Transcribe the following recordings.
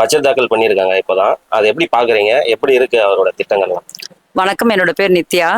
Budget தாக்கல் பண்ணியிருக்காங்க இப்போதான். அது எப்படி பாக்குறீங்க? எப்படி இருக்கு அவரோட திட்டங்கள்லாம்? வணக்கம், என்னோட பேர் நித்யா.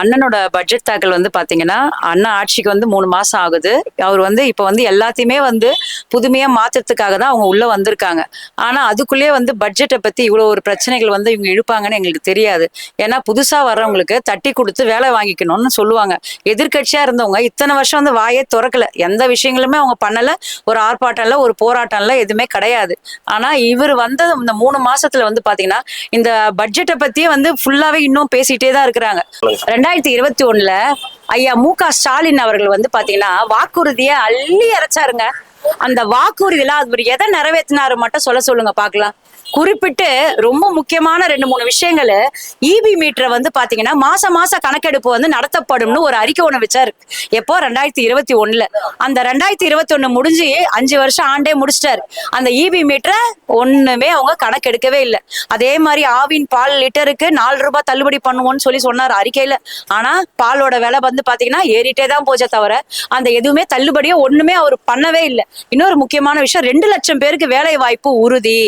அண்ணனோட பட்ஜெட் தாக்கல் வந்து பார்த்தீங்கன்னா, அண்ணா ஆட்சிக்கு வந்து 3 மாசம் ஆகுது. அவர் வந்து இப்போ வந்து எல்லாத்தையுமே வந்து புதுமையா மாத்துறதுக்காக தான் அவங்க உள்ள வந்திருக்காங்க. ஆனா அதுக்குள்ளேயே வந்து பட்ஜெட்டை பத்தி இவ்வளோ ஒரு பிரச்சனைகள் வந்து இவங்க இழுப்பாங்கன்னு எங்களுக்கு தெரியாது. ஏன்னா புதுசா வர்றவங்களுக்கு தட்டி கொடுத்து வேலை வாங்கிக்கணும்னு சொல்லுவாங்க. எதிர்க்கட்சியா இருந்தவங்க இத்தனை வருஷம் வந்து வாயே திறக்கல. எந்த விஷயங்களுமே அவங்க பண்ணல. ஒரு ஆர்ப்பாட்டம் இல்ல, ஒரு போராட்டம் இல்ல, எதுவுமே கிடையாது. ஆனா இவர் வந்த இந்த 3 மாசத்துல வந்து பாத்தீங்கன்னா, இந்த பட்ஜெட்டை பத்தியே வந்து ஃபுல்லாவே இன்னும் பேசிட்டே தான் இருக்கிறாங்க. 2021 ஐயா மு.க.ஸ்டாலின் அவர்கள் வந்து பாத்தீங்கன்னா வாக்குறுதியை அள்ளி இறைச்சாருங்க. அந்த வாக்குறுதியில அவர் எதை நிறைவேற்றினாரு மட்டும் சொல்லுங்க பாக்கலாம். குறிப்பிட்டு ரொம்ப முக்கியமான 2-3 விஷயங்கள். இபி மீட்டரை வந்து பாத்தீங்கன்னா மாசம் கணக்கெடுப்பு வந்து நடத்தப்படும்னு ஒரு அறிக்கை ஒண்ணு வச்சாரு. எப்போ 2021 அந்த 2021 முடிஞ்சு 5 வருஷம் ஆண்டே முடிச்சிட்டாரு. அந்த இபி மீட்டரை ஒண்ணுமே அவங்க கணக்கெடுக்கவே இல்லை. அதே மாதிரி ஆவின் பால் லிட்டருக்கு 4 ரூபாய் தள்ளுபடி பண்ணுவோம்னு சொன்னார் அறிக்கையில. ஆனா பாலோட விலை வந்து பாத்தீங்கன்னா ஏறிட்டே தான் போச்சே தவிர அந்த எதுவுமே தள்ளுபடியோ ஒண்ணுமே அவர் பண்ணவே இல்லை. இன்னொரு முக்கியமான விஷயம், 2 லட்சம் பேருக்கு வேலை வாய்ப்பு உறுதி.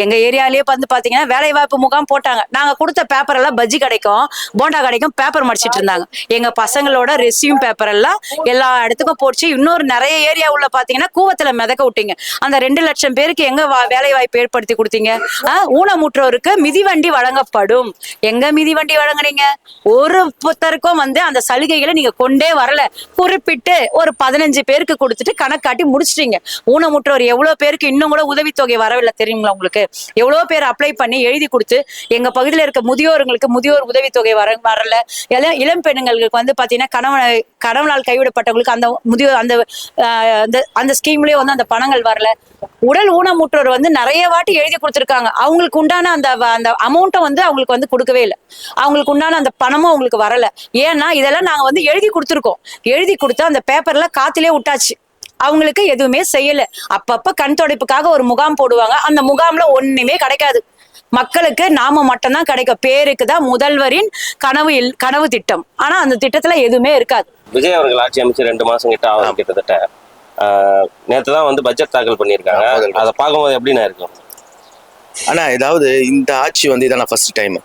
எங்க ஏரியாலேயே வந்து பாத்தீங்கன்னா வேலை வாய்ப்பு முகாம் போட்டாங்க. நாங்க கொடுத்த பேப்பர் எல்லாம் பஜ்ஜி கிடைக்கும், போண்டா கிடைக்கும், பேப்பர் மடிச்சிட்டு இருந்தாங்க. எங்க பசங்களோட ரெசியூம் பேப்பர் எல்லாம் எல்லா இடத்துக்கும் போச்சு. இன்னொரு நிறைய ஏரியா உள்ள பாத்தீங்கன்னா கூவத்துல மிதக்க விட்டீங்க. அந்த 2 லட்சம் பேருக்கு எங்க வேலை வாய்ப்பு ஏற்படுத்தி கொடுத்தீங்க? ஊனமுற்றோருக்கு மிதிவண்டி வழங்கப்படும். எங்க மிதிவண்டி வழங்குனீங்க? ஒரு புத்தருக்கும் வந்து அந்த சலுகைகளை நீங்க கொண்டே வரல. குறிப்பிட்டு ஒரு 15 பேருக்கு கொடுத்துட்டு கணக்காட்டி முடிச்சிட்டீங்க. ஊனமுற்றோர் எவ்வளவு பேருக்கு இன்னும் கூட உதவித்தொகை வரவில்லை தெரியுங்களா உங்களுக்கு? எவ்வளவு பேர் அப்ளை பண்ணி எழுதி கொடுத்து எங்க பகுதியில் இருக்க முதியோர்களுக்கு முதியோர் உதவித்தொகை வரல. இளம் பெண்களுக்கு வந்து பாத்தீங்கன்னா கணவனால் கைவிடப்பட்டவங்களுக்கு அந்த முதியோர் அந்த ஸ்கீம்லயே வந்து அந்த பணங்கள் வரல. உடல் ஊனமுற்றோர் வந்து நிறைய வாட்டி எழுதி கொடுத்துருக்காங்க. அவங்களுக்கு உண்டான அந்த அமௌண்ட்டை வந்து அவங்களுக்கு வந்து கொடுக்கவே இல்லை. அவங்களுக்கு உண்டான அந்த பணமும் அவங்களுக்கு வரல. ஏன்னா இதெல்லாம் நாங்க வந்து எழுதி கொடுத்துருக்கோம். எழுதி கொடுத்து அந்த பேப்பர்ல காத்திலே விட்டாச்சு. அவங்களுக்கு எதுவுமே செய்யல. அப்பப்ப கண் துடைப்புக்காக ஒரு முகாம் போடுவாங்க. அந்த முகாம்ல ஒண்ணுமே கிடைக்காது. மக்களுக்கு நாம மட்டும்தான் கிடைக்கும். பேருக்கு தான் முதல்வரின் கனவு திட்டம். ஆனா அந்த திட்டத்துல எதுவுமே இருக்காது. விஜய் அவர்கள் ஆட்சி அமைச்சு 2 மாசம் கிட்ட ஆகும் கிட்டத்தட்ட. நேற்று தான் வந்து பட்ஜெட் தாக்கல் பண்ணியிருக்காங்க. அதை பார்க்கும்போது எப்படின்னா இருக்கும்? ஆனா ஏதாவது இந்த ஆட்சி வந்து இதான ஃபர்ஸ்ட் டைம்.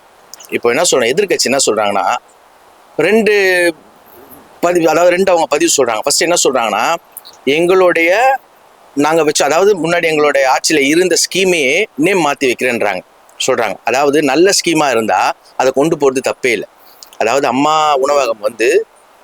இப்போ என்ன சொல்றேன், எதிர்கட்சி என்ன சொல்றாங்கன்னா 2 பதிவு, அதாவது 2 அவங்க பதிவு சொல்றாங்க. ஃபர்ஸ்ட் என்ன சொல்றாங்கன்னா, எங்களுடைய நாங்கள் வச்சு, அதாவது முன்னாடி எங்களுடைய ஆட்சியில் இருந்த ஸ்கீமையே நேம் மாற்றி வைக்கிறேன்றாங்க சொல்கிறாங்க. அதாவது நல்ல ஸ்கீமாக இருந்தால் அதை கொண்டு போகிறது தப்பே இல்லை. அதாவது அம்மா உணவகம் வந்து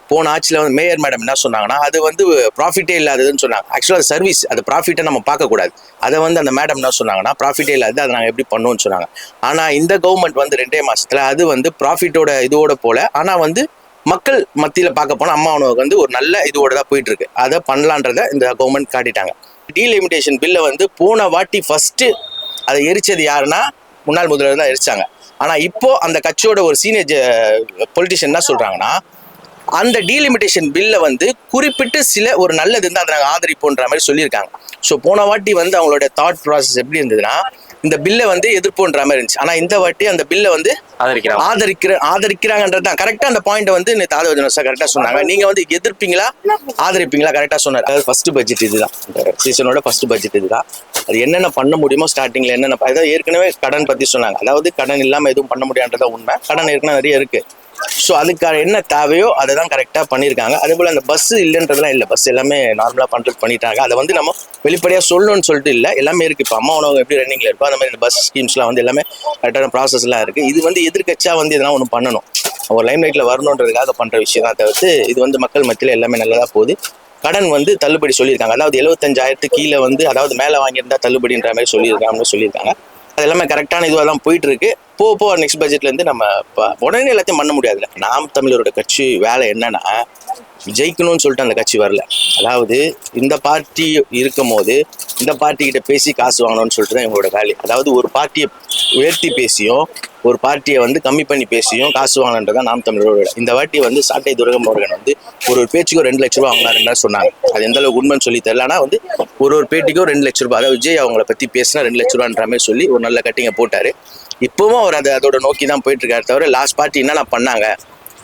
போன ஆட்சியில் வந்து மேயர் மேடம் என்ன சொன்னாங்கன்னா, அது வந்து ப்ராஃபிட்டே இல்லாததுன்னு சொன்னாங்க. ஆக்சுவலாக அது சர்வீஸ், அது ப்ராஃபிட்டை நம்ம பார்க்கக்கூடாது. அதை வந்து அந்த மேடம் என்ன சொன்னாங்கன்னா, ப்ராஃபிட்டே இல்லாது, அதை நாங்கள் எப்படி பண்ணுவோம்னு சொன்னாங்க. ஆனால் இந்த கவர்மெண்ட் வந்து 2 மாதத்தில் அது வந்து ப்ராஃபிட்டோட இதோட போல, ஆனால் வந்து மக்கள் மத்தியில் பார்க்க போனால் அம்மா உணவுக்கு வந்து ஒரு நல்ல இதோட தான் போயிட்டு இருக்கு. அதை பண்ணலான்றதை இந்த கவர்மெண்ட் காட்டிட்டாங்க. டீலிமிட்டேஷன் பில்லை வந்து போன வாட்டி ஃபர்ஸ்ட் அதை எரிச்சது யாருன்னா முன்னாள் முதல்வர் தான் எரிச்சாங்க. ஆனால் இப்போ அந்த கட்சியோட ஒரு சீனியர் பொலிட்டிஷியன் என்ன சொல்றாங்கன்னா, அந்த டீலிமிட்டேஷன் பில்லை வந்து குறிப்பிட்டு சில ஒரு நல்லது இருந்தால் அதை நாங்கள் ஆதரிப்போன்ற மாதிரி சொல்லியிருக்காங்க. ஸோ போன வாட்டி வந்து அவங்களோட தாட் ப்ராசஸ் எப்படி இருந்ததுன்னா, இந்த பில்லை வந்து எதிர்ப்புன்ற மாதிரி இருந்துச்சு. ஆனால் இந்த வாட்டி அந்த பில்லை வந்து ஆதரிக்கிறாங்கன்றது தான் கரெக்டாக. அந்த பாயிண்ட்டை வந்து தாதவஜன சார் கரெக்டாக சொன்னாங்க. நீங்கள் வந்து எதிர்ப்பீங்களா ஆதரிப்பீங்களா கரெக்டாக சொன்னார். அதாவது ஃபர்ஸ்ட் பட்ஜெட் இதுதான், இந்த சீசனோட ஃபர்ஸ்ட் பட்ஜெட் இதுதான். அது என்னென்ன பண்ண முடியுமோ ஸ்டார்டிங்கில் என்னென்ன, அதாவது ஏற்கனவே கடன் பற்றி சொன்னாங்க. அதாவது கடன் இல்லாமல் எதுவும் பண்ண முடியான்றதா உண்மை. கடன் ஏற்கனவே நிறைய இருக்குது. ஸோ அதுக்கான என்ன தேவையோ அதை தான் கரெக்டாக பண்ணியிருக்காங்க. அதே போல் அந்த பஸ் இல்லைன்றதுலாம் இல்லை, பஸ் எல்லாமே நார்மலாக பண்ணிட்டாங்க. அதை வந்து நம்ம வெளிப்படையாக சொல்லணும்னு சொல்லிட்டு இல்லை, எல்லாமே இருக்குது. இப்போ அம்மா உணவு எப்படி ரன்னிங்கில் இருக்கோ அந்த மாதிரி இந்த பஸ் ஸ்கீம்ஸ்லாம் வந்து எல்லாமே கரெக்டான ப்ராசஸ்லாம் இருக்குது. இது வந்து எதிர்க்கட்சியாக வந்து இதெல்லாம் ஒன்று பண்ணணும், ஒரு லைம் லைட்டில் வரணுன்றதுக்காக பண்ணுற விஷயம் தான் தவிர்த்து இது வந்து மக்கள் மத்தியில் எல்லாமே நல்லதாக போகுது. கடன் வந்து தள்ளுபடி சொல்லியிருக்காங்க. அதாவது 75,000 கீழே வந்து, அதாவது மேலே வாங்கியிருந்தா தள்ளுபடின்ற மாதிரி சொல்லியிருக்காங்க. அது எல்லாமே கரெக்டான இதுவாக தான் போயிட்டு இருக்கு. போ நெக்ஸ்ட் பட்ஜெட்லேருந்து நம்ம உடனே எல்லாத்தையும் பண்ண முடியாதுல்ல. நாம் தமிழரோட கட்சி வேலை என்னன்னா, ஜெயிக்கணும்னு சொல்லிட்டு அந்த கட்சி வரல. அதாவது இந்த பார்ட்டி இருக்கும் போது இந்த பார்ட்டிகிட்ட பேசி காசு வாங்கணும்னு சொல்லிட்டு தான் இவங்களோட வேலை. அதாவது ஒரு பார்ட்டியை உயர்த்தி பேசியும் ஒரு பார்ட்டியை வந்து கம்மி பண்ணி பேசியும் காசு வாங்கணுன்றதான் நாம் தமிழரோட. இந்த வாட்டி வந்து சாட்டை துரைமுருகன் அவர்கள் வந்து ஒரு பேச்சுக்கும் 2 லட்ச ரூபா வாங்கினாருன்னு சொன்னாங்க. அது எந்த அளவுக்கு உண்மைன்னு சொல்லி தெரியல. ஆனால் வந்து ஒரு பேட்டிக்கும் 2 லட்ச ரூபாய், அதாவது விஜய் அவங்கள பற்றி பேசினா 2 லட்ச ரூபான்ற மாதிரி சொல்லி ஒரு நல்ல கட்டிங்கை போட்டார். இப்போவும் அவர் அதோட நோக்கி தான் போயிட்டு இருக்காரு தவிர லாஸ்ட் பார்ட்டி என்னென்ன பண்ணாங்க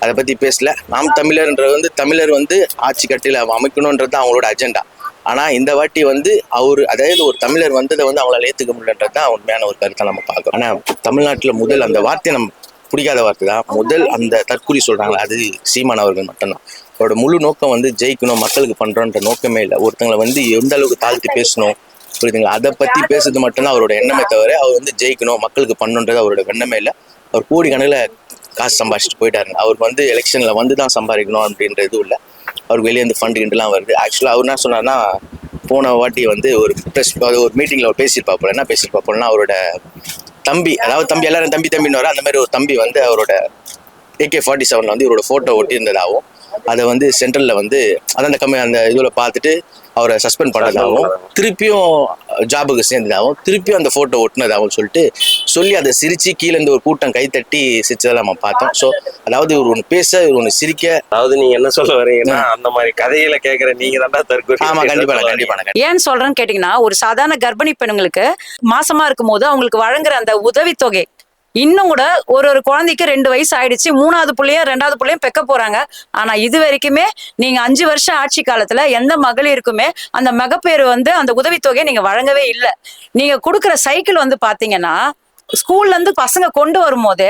அதை பற்றி பேசல. நாம் தமிழர்ன்றது வந்து தமிழர் வந்து ஆட்சி கட்டில அமைக்கணுன்றது தான் அவங்களோட அஜெண்டா. ஆனா இந்த வாட்டி வந்து அவரு அதாவது ஒரு தமிழர் வந்ததை வந்து அவங்களால ஏத்துக்க முடியலன்றது தான் உண்மையான ஒரு கருத்தை நம்ம பார்க்கணும். ஆனா தமிழ்நாட்டுல முதல் அந்த வார்த்தை நம்ம பிடிக்காத வார்த்தை தான். முதல் அந்த தற்கூரி சொல்றாங்களா, அது சீமான் அவர்கள் மட்டும்தான். அவரோட முழு நோக்கம் வந்து ஜெயிக்கணும், மக்களுக்கு பண்றோன்ற நோக்கமே இல்லை. ஒருத்தங்களை வந்து எந்த அளவுக்கு தாழ்த்தி பேசணும், புரியுதுங்களா, அதை பத்தி பேசுறது மட்டும்தான் அவரோட எண்ணமே தவிர அவர் வந்து ஜெயிக்கணும், மக்களுக்கு பண்ணணுன்றது அவரோட எண்ணமே இல்லை. அவர் கோடிக்கணக்கில் காசு சம்பாதிச்சுட்டு போயிட்டாருங்க. அவருக்கு வந்து எலெக்ஷன்ல வந்து தான் சம்பாதிக்கணும் அப்படின்ற இதுவும் இல்லை. அவருக்கு வெளியே இருந்து ஃபண்டு கிண்டுலாம் வருது. ஆக்சுவலாக அவர் என்ன சொன்னார்னா, போன வாட்டி வந்து ஒரு ப்ரெஸ் ஒரு மீட்டிங்ல அவர் பேசியிருப்பாப்போல. என்ன பேசியிருப்பாப்போல்னா, அவரோட தம்பி, அதாவது தம்பி எல்லாரும் தம்பி தம்பின்னு வர அந்த மாதிரி ஒரு தம்பி வந்து அவரோட AK-47 வந்து இவரோட போட்டோ ஒட்டி இருந்ததாகவும், அதை வந்து சென்ட்ரல்ல வந்து அந்த இதுல பார்த்துட்டு அவரை சஸ்பெண்ட் பண்ணதாகவும், திருப்பியும் ஜாபுக்கு சேர்ந்ததாகவும், திருப்பியும் அந்த போட்டோ ஒட்டினதாகவும் சொல்லி அதை சிரிச்சு கீழே இருந்து ஒரு கூட்டம் கைத்தட்டி சிரிச்சதை நம்ம பார்த்தோம். ஸோ அதாவது இவர் ஒன்று பேச, இவர் ஒன்று சிரிக்க. அதாவது நீங்க என்ன சொல்ல வரீங்கன்னா, அந்த மாதிரி கதையில கேட்கிற நீங்க தான் தற்கொலை. ஆமா, கண்டிப்பா. ஏன்னு சொல்றேன்னு கேட்டீங்கன்னா, ஒரு சாதாரண கர்ப்பிணி பெண்களுக்கு மாசமா இருக்கும் போது அவங்களுக்கு வழங்குற அந்த உதவித்தொகை இன்னும் கூட ஒரு குழந்தைக்கு 2 வயசு ஆயிடுச்சு, 3வது புள்ளையும் 2வது புள்ளையும் பெக்க போறாங்க. ஆனா இது வரைக்குமே நீங்க 5 வருஷம் ஆட்சி காலத்துல எந்த மகளிருக்குமே அந்த மகப்பேறு வந்து அந்த உதவித்தொகையை நீங்க வழங்கவே இல்லை. நீங்க கொடுக்குற சைக்கிள் வந்து பாத்தீங்கன்னா, ஸ்கூல்ல இருந்து பசங்க கொண்டு வரும்போது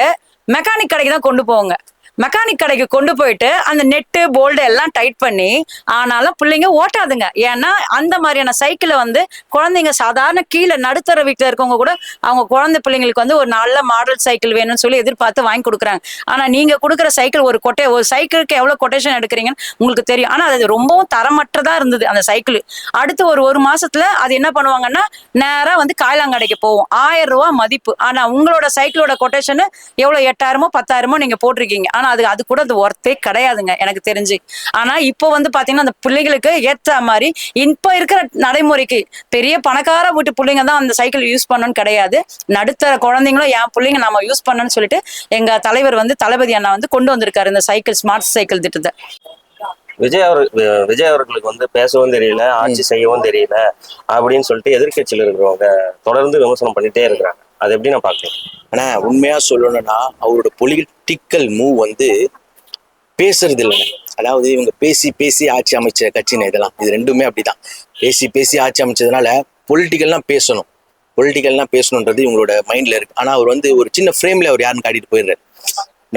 மெக்கானிக் கடைக்கு தான் கொண்டு போவாங்க. மெக்கானிக் கடைக்கு கொண்டு போயிட்டு அந்த நெட்டு போல்டு எல்லாம் டைட் பண்ணி, ஆனாலும் பிள்ளைங்க ஓட்டாதுங்க. ஏன்னா அந்த மாதிரியான சைக்கிளை வந்து குழந்தைங்க சாதாரண கீழே நடுத்தர வீட்டில் இருக்கவங்க கூட அவங்க குழந்தை பிள்ளைங்களுக்கு வந்து ஒரு நல்ல மாடல் சைக்கிள் வேணும்னு சொல்லி எதிர்பார்த்து வாங்கி கொடுக்குறாங்க. ஆனா நீங்க கொடுக்குற சைக்கிள் ஒரு சைக்கிளுக்கு எவ்வளவு கொட்டேஷன் எடுக்கிறீங்கன்னு உங்களுக்கு தெரியும். ஆனா அது ரொம்பவும் தரமற்றதா இருந்தது அந்த சைக்கிள். அடுத்து ஒரு மாசத்துல அது என்ன பண்ணுவாங்கன்னா, நேரா வந்து காய்லாங்கடைக்கு போவோம், 1000 ரூபாய் மதிப்பு. ஆனா உங்களோட சைக்கிளோட கொட்டேஷன் எவ்வளவு, 8000மோ 10,000மோ நீங்க போட்டிருக்கீங்க. ஆனா அது கூட அது ஒர்த்தே கிடையாதுங்க எனக்கு தெரிஞ்சு. ஆனா இப்போ வந்து பாத்தீங்கன்னா அந்த பிள்ளைகளுக்கு ஏற்ற மாதிரி இப்ப இருக்கிற நடைமுறைக்கு பெரிய பணக்கார வீட்டு பிள்ளைங்க தான் அந்த சைக்கிள் யூஸ் பண்ணணும்னு கிடையாது. நடுத்தர குழந்தைங்களும் என் பிள்ளைங்க நம்ம யூஸ் பண்ணணும்னு சொல்லிட்டு எங்க தலைவர் வந்து தளபதி அண்ணா வந்து கொண்டு வந்திருக்காரு இந்த சைக்கிள், ஸ்மார்ட் சைக்கிள் திட்டத்தை. விஜய் அவர்களுக்கு வந்து பேசவும் தெரியல, ஆட்சி செய்யவும் தெரியல அப்படின்னு சொல்லிட்டு எதிர்கட்சியில இருக்கிறவங்க தொடர்ந்து விமர்சனம் பண்ணிட்டே இருக்கிறாங்க. அது எப்படி நான் பாக்குறேன்? ஆனா உண்மையா சொல்லணும்னா அவரோட பொலிட்டிக்கல் மூவ் வந்து பேசுறது இல்லைங்க. அதாவது இவங்க பேசி ஆட்சி அமைச்ச கட்சின்னு இதெல்லாம், இது ரெண்டுமே அப்படிதான். பேசி ஆட்சி அமைச்சதுனால பொலிட்டிக்கல்லாம் பேசணுன்றது இவங்களோட மைண்ட்ல இருக்கு. ஆனா அவர் வந்து ஒரு சின்ன ஃப்ரேம்ல அவர் யாருன்னு காட்டிட்டு போயிடுறாரு.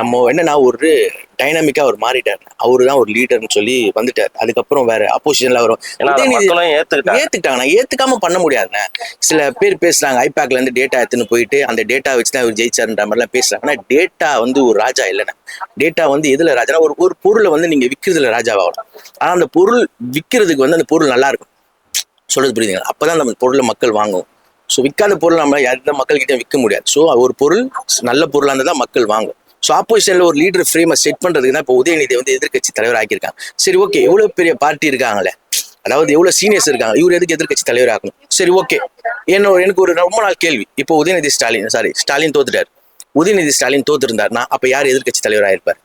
நம்ம என்னன்னா ஒரு டைனாமிக்கா அவர் மாறிட்டார். அவரு தான் ஒரு லீடர்னு சொல்லி வந்துட்டார். அதுக்கப்புறம் வேற அப்போசிஷன்ல வரும் ஏத்துக்கிட்டாங்க. ஏத்துக்காம பண்ண முடியாதுங்க. சில பேர் பேசுறாங்க, ஐபேக்ல இருந்து டேட்டா எடுத்துன்னு போயிட்டு அந்த டேட்டா வச்சுதான் அவர் ஜெயிச்சாருன்ற மாதிரிலாம் பேசுறாங்க. ஆனா டேட்டா வந்து ஒரு ராஜா இல்லைன்னா, டேட்டா வந்து எதுல ராஜா, ஒரு பொருளை வந்து நீங்க விற்கிறதுல ராஜாவாகலாம். ஆனா அந்த பொருள் விற்கிறதுக்கு வந்து அந்த பொருள் நல்லா இருக்கும், சொல்றது புரியுதுங்க. அப்பதான் நம்ம பொருளை மக்கள் வாங்குவோம். ஸோ விற்காத பொருள் நம்ம எந்த மக்கள்கிட்ட விற்க முடியாது. ஸோ ஒரு பொருள் நல்ல பொருளாக இருந்தால் தான் மக்கள் வாங்கும். ஸோ ஆப்போசிஷன்ல ஒரு லீடர் ஃப்ரேமை செட் பண்றதுக்கு தான் இப்போ உதயநிதி வந்து எதிர்கட்சி தலைவர் ஆக்கியிருக்காங்க. சரி, ஓகே, எவ்வளவு பெரிய பார்ட்டி இருக்காங்களே, அதாவது எவ்வளவு சீனியர்ஸ் இருக்காங்க, இவர் எதுக்கு எதிர்கட்சி தலைவர் ஆகணும்? சரி, ஓகே. எனக்கு ஒரு ரொம்ப நாள் கேள்வி, இப்போ ஸ்டாலின் தோத்துட்டார். உதயநிதி ஸ்டாலின் தோத்துருந்தாருன்னா அப்ப யார் எதிர்கட்சி தலைவர் ஆயிருப்பார்?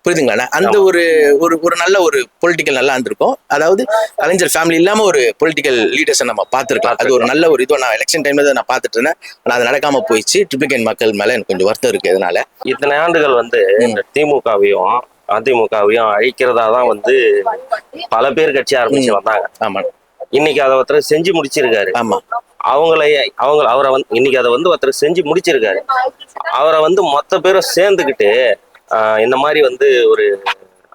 புரியுதுங்களா? அந்த ஒரு நல்ல ஒரு பொலிட்டிக்கல் நல்லா இருந்திருக்கும். அதாவது கலைஞர் ஃபேமிலி இல்லாம ஒரு பொலிட்டிக்கல் லீடர்ஸை நம்ம பார்த்துருக்கலாம். அது ஒரு நல்ல ஒரு இதுவும் நான் எலெக்ஷன் டைம்ல தான் நான் பார்த்துட்டு இருந்தேன். ஆனா அது நடக்காம போயிடுச்சு. ட்ரிபிகன் மக்கள் மேல எனக்கு கொஞ்சம் வருத்தம் இருக்கு. இதனால இத்தனை ஆண்டுகள் வந்து இந்த திமுகவையும் அதிமுகவையும் அழிக்கிறதா தான் வந்து பல பேர் கட்சி ஆரம்பிச்சு வந்தாங்க. ஆமா, இன்னைக்கு அதை ஒருத்தர் செஞ்சு முடிச்சிருக்காரு. ஆமா, அவரை வந்து இன்னைக்கு அதை வந்து ஒருத்தர் செஞ்சு முடிச்சிருக்காரு. அவரை வந்து மொத்த பேரும் சேர்ந்துக்கிட்டு இந்த மாதிரி வந்து ஒரு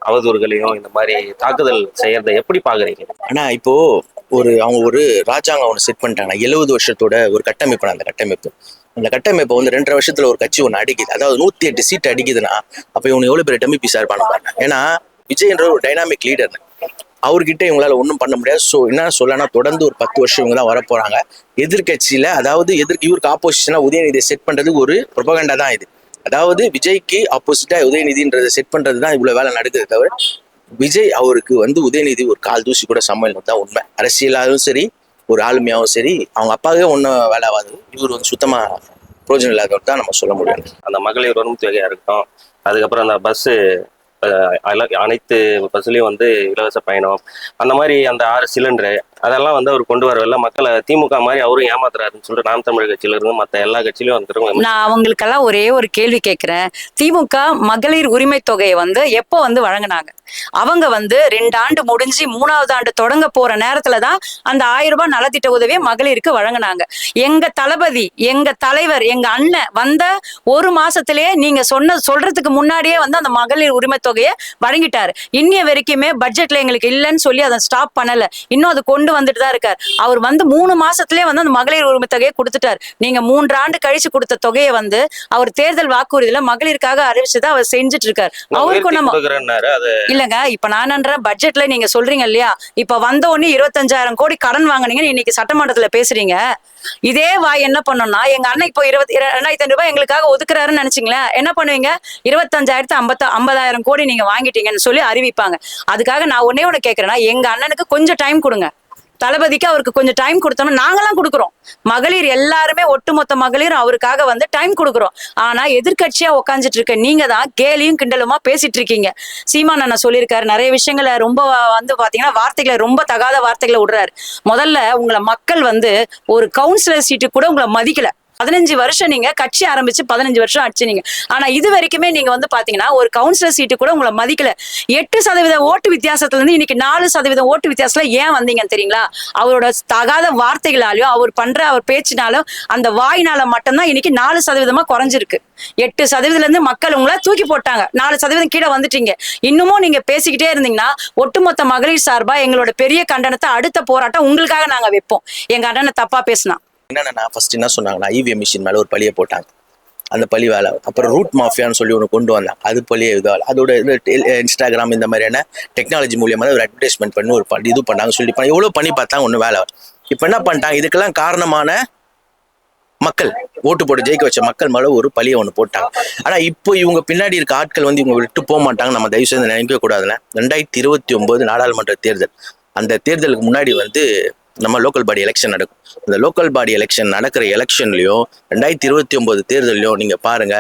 அவதூறுகளையும் இந்த மாதிரி தாக்குதல் செய்யறதை எப்படி பாக்குறீங்க? ஆனா இப்போ அவங்க ஒரு ராஜாங்கம் ஒன்று செட் பண்ணிட்டாங்க. 70 வருஷத்தோட ஒரு கட்டமைப்பு. அந்த கட்டமைப்பை வந்து 2.5 வருஷத்துல ஒரு கட்சி ஒன்று அடிக்குது. அதாவது 108 சீட் அடிக்குதுன்னா அப்ப இவங்க எவ்வளவு பெரிய டம்மி பீஸா இருப்பாங்க பாருங்க. ஏன்னா விஜய்ன்ற ஒரு டைனாமிக் லீடர், அவர்கிட்ட இவங்களால ஒன்றும் பண்ண முடியாது. ஸோ என்ன சொல்லனா, தொடர்ந்து ஒரு 10 வருஷம் இவங்க தான் வரப்போறாங்க எதிர்கட்சியில. அதாவது இவருக்கு ஆப்போசிஷனா உதயநிதியை செட் பண்றதுக்கு ஒரு ப்ரொபகண்டா தான் இது. அதாவது விஜய்க்கு ஆப்போசிட்டா உதயநிதின்றதை செட் பண்றது தான் இவ்வளவு வேலை நடக்குது தவிர, விஜய் அவருக்கு வந்து உதயநிதி ஒரு கால் தூசி கூட சம்மந்தம் தான் உண்மை. அரசியலாகவும் சரி, ஒரு ஆளுமையாகவும் சரி, அவங்க அப்பாவே ஒன்றும் வேலை ஆகாது. இவர் வந்து சுத்தமா பிரோஜனம் இல்லாதவர் தான் நம்ம சொல்ல முடியும். அந்த மகளிர் உரிமை தொகையா இருக்கட்டும், அதுக்கப்புறம் அந்த பஸ்ஸு அனைத்து பஸ்லயும் வந்து இலவச பயணம், அந்த மாதிரி அந்த 6 சிலிண்டரு, அதெல்லாம் வந்து அவர் கொண்டு வரவில்லை. மக்களை திமுக மாதிரி அவரும் ஏமாத்துறாருன்னு சொல்லிட்டு நாம் தமிழர் கட்சியில இருந்து மற்ற எல்லா கட்சியிலும் வந்துருங்க. நான் அவங்களுக்கெல்லாம் ஒரே ஒரு கேள்வி கேட்கிறேன். திமுக மகளிர் உரிமை தொகையை வந்து எப்போ வந்து வழங்கினாங்க? அவங்க வந்து 2 ஆண்டு முடிஞ்சு 3வது ஆண்டு தொடங்க போற நேரத்துலதான் அந்த 1000 ரூபாய் நலத்திட்ட உதவியை மகளிருக்கு வழங்கினாங்க. எங்க தளபதி, எங்க தலைவர், எங்க அண்ணன் வந்த 1 மாசத்திலேயே நீங்க சொல்றதுக்கு முன்னாடியே வந்து அந்த மகளிர் உரிமை தொகையை வழங்கிட்டாரு. இன்னைய வரைக்குமே பட்ஜெட்ல எங்களுக்கு இல்லைன்னு சொல்லி அதை ஸ்டாப் பண்ணல. இன்னும் அது கொண்டு வந்துட்டு தான் இருக்காரு. அவர் வந்து 3 மாசத்திலேயே வந்து அந்த மகளிர் உரிமை தொகையை கொடுத்துட்டாரு. நீங்க 3 ஆண்டு கழிச்சு கொடுத்த தொகையை வந்து அவர் தேர்தல் வாக்குறுதியில மகளிருக்காக அறிவிச்சதை அவர் செஞ்சுட்டு இருக்காரு. அவருக்கு நம்ம இல்லங்க, இப்ப நானன்ற பட்ஜெட்ல நீங்க சொல்றீங்க இல்லையா, இப்ப வந்த உடனே 25,000 கோடி கடன் வாங்கினீங்கன்னு இன்னைக்கு சட்டமன்றத்துல பேசுறீங்க. இதே வாய் என்ன பண்ணோம்னா, எங்க அண்ணன் இப்போ 2,500 ரூபாய் எங்களுக்காக ஒதுக்குறாருன்னு நினைச்சீங்களேன், என்ன பண்ணுவீங்க? 25,000 கோடி நீங்க வாங்கிட்டீங்கன்னு சொல்லி அறிவிப்பாங்க. அதுக்காக நான் ஒன்னே ஒண்ணு கேட்கறேன்னா, எங்க அண்ணனுக்கு கொஞ்சம் டைம் கொடுங்க. தளபதிக்கு அவருக்கு கொஞ்சம் டைம் கொடுத்தோம்னா நாங்களாம் கொடுக்குறோம். மகளிர் எல்லாருமே ஒட்டுமொத்த மகளிர் அவருக்காக வந்து டைம் கொடுக்குறோம். ஆனா எதிர்கட்சியா உட்காந்துட்டு இருக்க நீங்க தான் கேலியும் கிண்டலுமா பேசிட்டு இருக்கீங்க. சீமான் அண்ணா சொல்லியிருக்காரு, நிறைய விஷயங்களை ரொம்ப வந்து பாத்தீங்கன்னா வார்த்தைகளை ரொம்ப தகாத வார்த்தைகளை விடுறாரு. முதல்ல உங்களை மக்கள் வந்து ஒரு கவுன்சிலர் சீட்டு கூட உங்களை மதிக்கல. 15 வருஷம் நீங்க கட்சி ஆரம்பிச்சு 15 வருஷம் ஆச்சு நீங்க. ஆனா இது வரைக்குமே நீங்க வந்து பாத்தீங்கன்னா ஒரு கவுன்சிலர் சீட்டு கூட உங்களை மதிக்கல. 8% ஓட்டு வித்தியாசத்துல இருந்து இன்னைக்கு 4% ஓட்டு வித்தியாசத்துல ஏன் வந்தீங்கன்னு தெரியுங்களா? அவரோட தகாத வார்த்தைகளாலையும் அவர் பேச்சினாலும் அந்த வாயினால மட்டும்தான் இன்னைக்கு 4% குறைஞ்சிருக்கு. 8% இருந்து மக்கள் உங்களை தூக்கி போட்டாங்க. 4% கீழே வந்துட்டீங்க. இன்னமும் நீங்க பேசிக்கிட்டே இருந்தீங்கன்னா ஒட்டுமொத்த மகளிர் சார்பா எங்களோட பெரிய கண்டனத்தை, அடுத்த போராட்டம் உங்களுக்காக நாங்க வைப்போம். எங்க அண்ணனை தப்பா பேசினா என்னன்னா ஃபர்ஸ்ட் என்ன சொன்னாங்கன்னா, இவிஎம் மிஷின் மேல ஒரு பழியை போட்டாங்க. அந்த பழி வேலை. அப்புறம் ரூட் மாஃபியான்னு சொல்லி ஒன்று கொண்டு வந்தாங்க. அது பழியே இதால் அதோட இன்ஸ்டாகிராம் இந்த மாதிரியான டெக்னாலஜி மூலியமா ஒரு அட்வர்டைஸ்மெண்ட் பண்ணி ஒரு இது பண்ணாங்க சொல்லி எவ்வளோ பண்ணி பார்த்தாங்க, ஒன்றும் வேலை. இப்போ என்ன பண்ணிட்டாங்க, இதுக்கெல்லாம் காரணமான மக்கள் ஓட்டு போட்டு ஜெயிக்க வச்ச மக்கள் மேலே ஒரு பழியை ஒன்று போட்டாங்க. ஆனால் இப்போ இவங்க பின்னாடி இருக்க ஆட்கள் வந்து இவங்க விட்டு போக மாட்டாங்க. நம்ம தயவு செய்து நினைக்க கூடாதுன்னு 2029 நாடாளுமன்ற தேர்தல், அந்த தேர்தலுக்கு முன்னாடி வந்து நம்ம லோக்கல் பாடி எலெக்ஷன் நடக்கும். அந்த லோக்கல் பாடி எலெக்ஷன் நடக்கிற எலெக்ஷன்லயும் 2029 தேர்தலையும் நீங்க பாருங்க,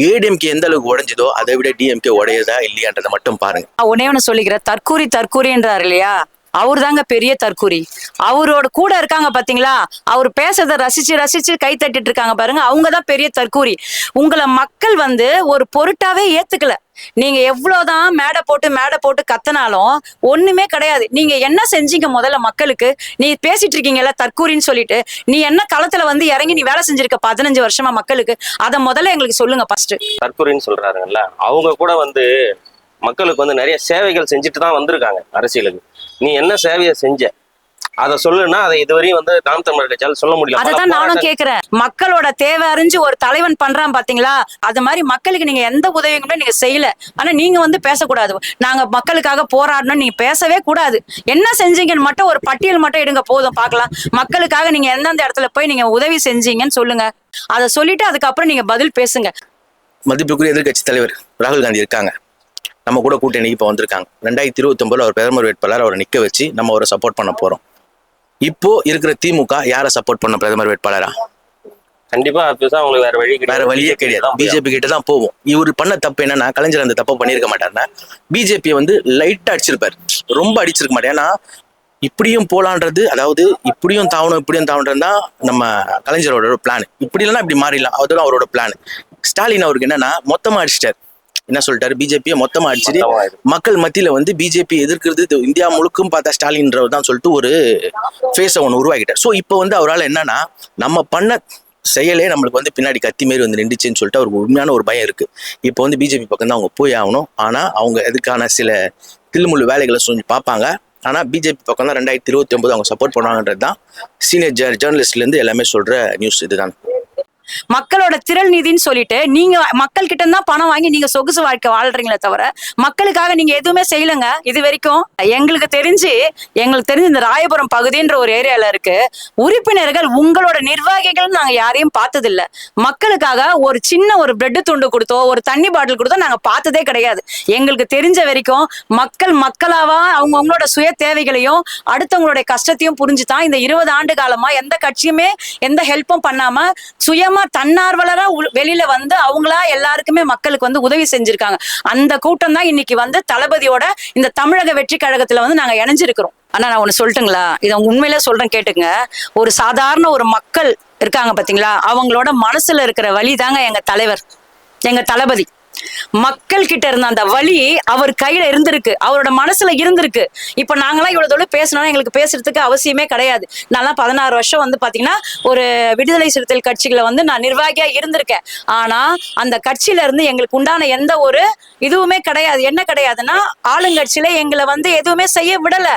ஏடிஎம்கே எந்த அளவுக்கு உடைஞ்சதோ அதை விட டிஎம்கே உடையதா இல்லையான்றதை மட்டும் பாருங்க. ஒன்னே ஒண்ணு சொல்லிக்கிறேன், தற்கூரின்றாரு இல்லையா, அவரு தாங்க பெரிய தற்கூரி. அவரோட கூட இருக்காங்க பாத்தீங்களா, அவர் பேசுறத ரசிச்சு கை தட்டிட்டு இருக்காங்க பாருங்க, அவங்கதான் பெரிய தற்கூரி. உங்களை மக்கள் வந்து ஒரு பொருட்டாவே ஏத்துக்கல. நீங்க எவ்வளவுதான் மேடை போட்டு கத்தனாலும் ஒண்ணுமே கிடையாது. நீங்க என்ன செஞ்சீங்க முதல்ல மக்களுக்கு? நீ பேசிட்டு இருக்கீங்கல்ல தற்கூரின்னு சொல்லிட்டு, நீ என்ன களத்துல வந்து இறங்கி நீ வேலை செஞ்சிருக்க 15 வருஷமா மக்களுக்கு? அத முதல்ல எங்களுக்கு சொல்லுங்க ஃபர்ஸ்ட். தற்கூரின்னு சொல்றாருங்கல்ல, அவங்க கூட வந்து மக்களுக்கு வந்து நிறைய சேவைகள் செஞ்சுட்டு தான் வந்திருக்காங்க அரசியலுக்கு. நீ என்ன சேவையை செஞ்ச அதை சொல்லுன்னா அதை இதுவரையும் வந்து நாம் தமிழர் கட்சியால சொல்ல முடியல. அதான் நானும் கேக்குறேன், மக்களோட தேவை அறிஞ்சு ஒரு தலைவன் பண்றான் பாத்தீங்களா, அது மாதிரி மக்களுக்கு நீங்க எந்த உதவியுமே நீங்க செய்யல. ஆனா நீங்க வந்து பேசக்கூடாது, நாங்க மக்களுக்காக போராடணும் நீங்க பேசவே கூடாது. என்ன செஞ்சீங்கன்னு மட்டும் ஒரு பட்டியல் மட்டும் எடுங்க போதும் பார்க்கலாம். மக்களுக்காக நீங்க எந்தெந்த இடத்துல போய் நீங்க உதவி செஞ்சீங்கன்னு சொல்லுங்க. அதை சொல்லிட்டு அதுக்கப்புறம் நீங்க பதில் பேசுங்க. மதிப்புக்குரிய எதிர்கட்சி தலைவர் ராகுல் காந்தி இருக்காங்க, நம்ம கூட கூட்டணிக்கு இப்போ வந்திருக்காங்க. 2029 அவர் பிரதமர் வேட்பாளர், அவரை நிக்க வச்சு நம்ம அவரை சப்போர்ட் பண்ண போறோம். இப்போ இருக்கிற திமுக யாரை சப்போர்ட் பண்ண பிரதமர் வேட்பாளரா? கண்டிப்பா அவங்களுக்கு வேற வழியே கிடையாது. பிஜேபி கிட்ட தான் போவோம். இவர் பண்ண தப்பு என்னன்னா, கலைஞர் அந்த தப்பை பண்ணிருக்க மாட்டாருன்னா பிஜேபி வந்து லைட்டா அடிச்சிருப்பாரு, ரொம்ப அடிச்சிருக்க மாட்டேன். ஏன்னா இப்படியும் போலான்றது, அதாவது இப்படியும் தாவணும் தான் நம்ம கலைஞரோட ஒரு பிளான். இப்படி இல்லைன்னா இப்படி மாறிடலாம், அதுதான் அவரோட பிளான். ஸ்டாலின் அவருக்கு என்னன்னா மொத்தமா அடிச்சிட்டாரு. என்ன சொல்லிட்டாரு, பிஜேபியை மொத்தமா அடிச்சுட்டு மக்கள் மத்தியில வந்து பிஜேபி எதிர்க்கிறது இந்தியா முழுக்கும் பார்த்தா ஸ்டாலின்றவர் தான் சொல்லிட்டு ஒரு ஃபேஸை ஒன்று உருவாக்கிட்டார். ஸோ இப்போ வந்து அவரால் என்னன்னா, நம்ம பண்ண செயலே நம்மளுக்கு வந்து பின்னாடி கத்தி மாரி வந்து நின்றுச்சுன்னு சொல்லிட்டு அவருக்கு உண்மையான ஒரு பயம் இருக்கு. இப்போ வந்து பிஜேபி பக்கம் தான் அவங்க போய் ஆகணும். ஆனா அவங்க இதுக்கான சில தில்முள்ளு வேலைகளை சொல்லி பார்ப்பாங்க. ஆனா பிஜேபி பக்கம் தான் 2029 அவங்க சப்போர்ட் பண்ணுவாங்கன்றது தான் சீனியர் ஜேர்னலிஸ்ட்ல இருந்து எல்லாமே சொல்ற நியூஸ். இதுதான் மக்களோட திரள் நிதின்னு சொல்லிட்டு நீங்க மக்கள் கிட்ட தான் பணம் வாங்கி நீங்க சொகுசு வாழ்க்கை வாழ்றீங்களே தவிர மக்களுக்காக நீங்க எதுவுமே செய்யலங்க இது வரைக்கும். எங்களுக்கு தெரிஞ்சு இந்த ராயபுரம் பகுதின்ற ஒரு ஏரியால இருக்கு உறுப்பினர்கள், உங்களோட நிர்வாகிகள் நாங்க யாரையும் பார்த்தது இல்ல. மக்களுக்காக ஒரு சின்ன ஒரு பிரெட் துண்டு கொடுத்தோ ஒரு தண்ணி பாட்டில் கொடுத்தோ நாங்க பார்த்ததே கிடையாது. எங்களுக்கு தெரிஞ்ச வரைக்கும் மக்களாவா அவங்களோட சுய தேவைகளையும் அடுத்தவங்களுடைய கஷ்டத்தையும் புரிஞ்சுதான் இந்த 20 ஆண்டு காலமா எந்த கட்சியுமே எந்த ஹெல்ப்பும் பண்ணாம சுயமா தன்னார்வலரா வெளியில வந்து அவங்களா எல்லாருக்குமே மக்களுக்கு வந்து உதவி செஞ்சிருக்காங்க. அந்த கூட்டம் தான் இன்னைக்கு வந்து தளபதியோட இந்த தமிழக வெற்றி கழகத்துல வந்து நாங்க இணைஞ்சிருக்கிறோம். அண்ணா நான் ஒண்ணு சொல்லட்டுங்களா, இதை உண்மையிலே சொல்றேன் கேட்டுங்க. ஒரு சாதாரண ஒரு மக்கள் இருக்காங்க பாத்தீங்களா, அவங்களோட மனசுல இருக்கிற வலி தாங்க எங்க தலைவர், எங்க தளபதி. மக்கள் கிட்ட இருந்த அந்த வலி அவர் கையில இருந்திருக்கு, அவரோட மனசுல இருந்திருக்கு. இப்ப நாங்களாம் இவ்வளவு தூரம் பேசணும், எங்களுக்கு பேசுறதுக்கு அவசியமே கிடையாது. நான்லாம் 16 வருஷம் வந்து பாத்தீங்கன்னா ஒரு விடுதலை சிறுத்தைகள் கட்சிகளை வந்து நான் நிர்வாகியா இருந்திருக்கேன். ஆனா அந்த கட்சியில இருந்து எங்களுக்கு உண்டான எந்த ஒரு இதுவுமே கிடையாது. என்ன கிடையாதுன்னா, ஆளுங்கட்சியில எங்களை வந்து எதுவுமே செய்ய விடல,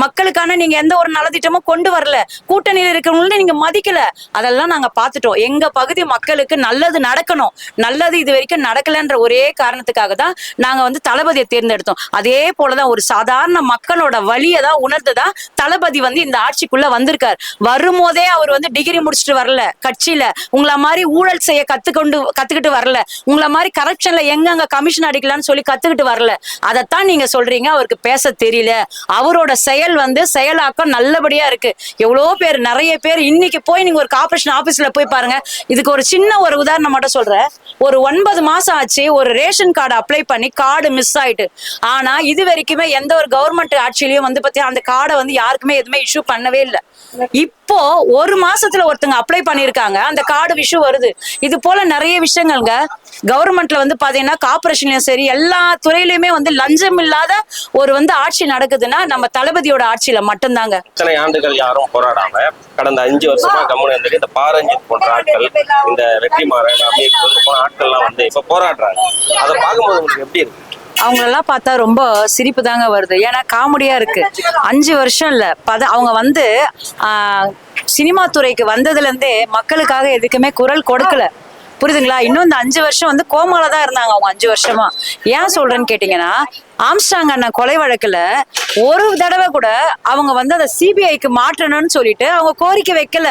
மக்களுக்கான நீங்க எந்த ஒரு நலத்திட்டமும் கொண்டு வரல, கூட்டணியில் இருக்கிறவங்களும் நீங்க மதிக்கல. அதெல்லாம் நாங்க பார்த்துட்டோம். எங்க பகுதி மக்களுக்கு நல்லது நடக்கணும், நல்லது இது வரைக்கும் நடக்கலன்ற ஒரே காரணத்துக்காக தான் நாங்க வந்து தளபதியை தேர்ந்தெடுத்தோம். அதே போலதான் ஒரு சாதாரண மக்களோட வலியை தான் உணர்ந்துதான் தளபதி வந்து இந்த ஆட்சிக்குள்ள வந்திருக்காரு. வரும்போதே அவர் வந்து டிகிரி முடிச்சுட்டு வரல, கட்சியில உங்களை மாதிரி ஊழல் செய்ய கத்துக்கிட்டு வரல, உங்களை மாதிரி கரப்ஷன்ல எங்க கமிஷன் அடிக்கலாம்னு சொல்லி கத்துக்கிட்டு வரல. அதைத்தான் நீங்க சொல்றீங்க அவருக்கு பேச தெரியல. அவரோட செயல் வந்து செயலாக்கம் நல்லபடியா இருக்கு. எவ்வளோ பேர், நிறைய பேர் இன்னைக்கு போய் நீங்க ஒரு கார்பரேஷன் ஆபீஸ்ல போய் பாருங்க. இதுக்கு ஒரு சின்ன ஒரு உதாரணம் மட்டும் சொல்றேன். ஒரு 9 மாசம் ஆச்சு ஒரு ரேஷன் கார்டு அப்ளை பண்ணி, கார்டு மிஸ் ஆயிட்டு. ஆனா இது வரைக்குமே எந்த ஒரு கவர்மெண்ட் ஆட்சியிலயும் வந்து பாத்தீங்கன்னா அந்த கார்டை வந்து யாருக்குமே எதுவுமே இஷ்யூ பண்ணவே இல்லை. இப்போ ஒரு மாசத்துல ஒருத்தங்க அப்ளை பண்ணிருக்காங்க, அந்த கார்டு இஷ்யூ வருது. இது போல நிறைய விஷயங்கள்ங்க கவர்மெண்ட்ல வந்து பாத்தீங்கன்னா கார்பரேஷன்லயும் சரி எல்லா துறையிலுமே வந்து லஞ்சம் இல்லாத ஒரு வந்து ஆட்சி நடக்குதுன்னா நம்ம தளபதியோட ஆட்சியில மட்டும்தாங்க. இத்தனை ஆண்டுகள் யாரும் போராடாம கடந்த 5 வருஷமா கம்முனு இருந்துட்டு இந்த பாரஞ்சித் போன்ற ஆட்கள், இந்த வெற்றிமாறன், அமீர் போன்ற ஆட்கள்லாம் வந்து இப்ப போராடுறாங்க. அதை பார்க்கும்போது உங்களுக்கு எப்படி இருக்கு? அவங்களெல்லாம் பார்த்தா ரொம்ப சிரிப்பு தாங்க வருது. ஏன்னா காமெடியா இருக்கு. 5 வருஷம் இல்ல, அவங்க வந்து சினிமா துறைக்கு வந்ததுல இருந்தே மக்களுக்காக எதுக்குமே குரல் கொடுக்கல, புரியுதுங்களா? இன்னும் இந்த 5 வருஷம் வந்து கோமால தான் இருந்தாங்க அவங்க 5 வருஷமா. ஏன் சொல்றேன்னு கேட்டீங்கன்னா, ஆம்ஸ்ட்ராங் அண்ணன் கொலை வழக்குல ஒரு தடவை கூட அவங்க வந்து அதை சிபிஐக்கு மாற்றணும்னு சொல்லிட்டு அவங்க கோரிக்கை வைக்கல.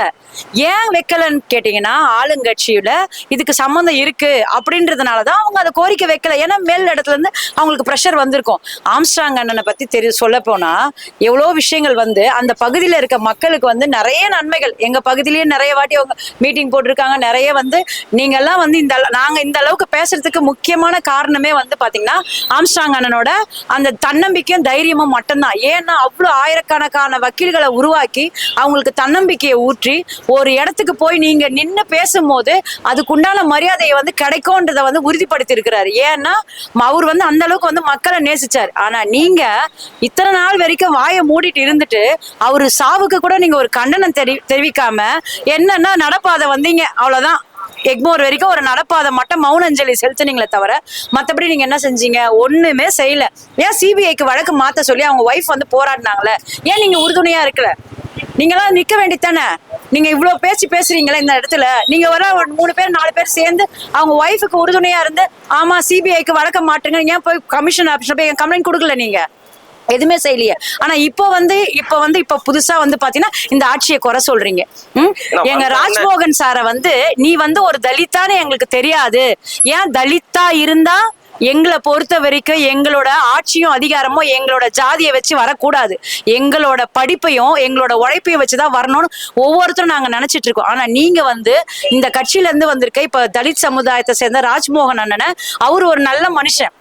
ஏன் வைக்கலன்னு கேட்டீங்கன்னா, ஆளுங்கட்சியில இதுக்கு சம்மந்தம் இருக்கு அப்படின்றதுனாலதான் அவங்க அதை கோரிக்கை வைக்கல. ஏன்னா மேல் இடத்துல இருந்து அவங்களுக்கு ப்ரெஷர் வந்திருக்கும். ஆம்ஸ்ட்ராங் அண்ணனை பத்தி சொல்ல போனா எவ்வளோ விஷயங்கள் வந்து அந்த பகுதியில இருக்க மக்களுக்கு வந்து நிறைய நன்மைகள், எங்க பகுதியிலேயே நிறைய வாட்டி அவங்க மீட்டிங் போட்டிருக்காங்க. நிறைய வந்து நீங்க எல்லாம் வந்து நாங்க இந்த அளவுக்கு பேசுறதுக்கு முக்கியமான காரணமே வந்து பாத்தீங்கன்னா ஆம்ஸ்ட்ராங் அண்ணனோட அந்த தன்னம்பிக்கையும் தைரியமும் மட்டும்தான். ஏன்னா அவ்வளவு ஆயிரக்கணக்கான வக்கீல்களை உருவாக்கி அவங்களுக்கு தன்னம்பிக்கையை ஊற்றி ஒரு இடத்துக்கு போய் நீங்க நின்று பேசும்போது அதுக்குண்டான மரியாதையை வந்து கிடைக்கும்ன்றதை வந்து உறுதிப்படுத்தி இருக்கிறாரு. ஏன்னா அவர் வந்து அந்த அளவுக்கு வந்து மக்களை நேசிச்சார். ஆனா நீங்க இத்தனை நாள் வரைக்கும் வாயை மூடிட்டு இருந்துட்டு அவரு சாவுக்கு கூட நீங்க ஒரு கண்டனம் தெரிவிக்காம என்னன்னா நடப்பாத வந்தீங்க, அவ்வளவுதான். எக்மோர் வரைக்கும் ஒரு நடப்பாதை மட்டும் மௌன அஞ்சலி செலுத்தினீங்களே தவிர மற்றபடி நீங்க என்ன செஞ்சீங்க? ஒண்ணுமே செய்யல. ஏன் சிபிஐக்கு வழக்கு மாத்த சொல்லி அவங்க ஒய்ஃப் வந்து போராடினாங்களே, ஏன் நீங்க உறுதுணையா இருக்கல? நீங்களாம் நிக்க வேண்டித்தானே? நீங்க இவ்வளவு பேசுறீங்களே இந்த இடத்துல, நீங்க வர 3 பேர் 4 பேர் சேர்ந்து அவங்க ஒய்ஃபுக்கு உறுதுணையா இருந்து ஆமா சிபிஐக்கு வழக்க மாட்டுங்க, ஏன் போய் கமிஷன் ஆபீஸ்ல போய் கம்ப்ளைண்ட் கொடுக்கல? நீங்க எதுவுமே செய்யலையே. ஆனா இப்ப புதுசா வந்து பாத்தீங்கன்னா இந்த ஆட்சியை குறை சொல்றீங்க. எங்க ராஜ்மோகன் சாரை வந்து நீ வந்து ஒரு தலித்தான்னு எங்களுக்கு தெரியாது, ஏன் தலித்தா இருந்தா எங்களை பொறுத்த வரைக்கும் எங்களோட ஆட்சியும் அதிகாரமும் எங்களோட ஜாதியை வச்சு வரக்கூடாது, எங்களோட படிப்பையும் எங்களோட உழைப்பையும் வச்சுதான் வரணும்னு ஒவ்வொருத்தரும் நாங்க நினைச்சிட்டு இருக்கோம். ஆனா நீங்க வந்து இந்த கட்சியில இருந்து வந்திருக்க இப்ப தலித் சமுதாயத்தை சேர்ந்த ராஜ்மோகன் அண்ணனை, அவரு ஒரு நல்ல மனுஷன்.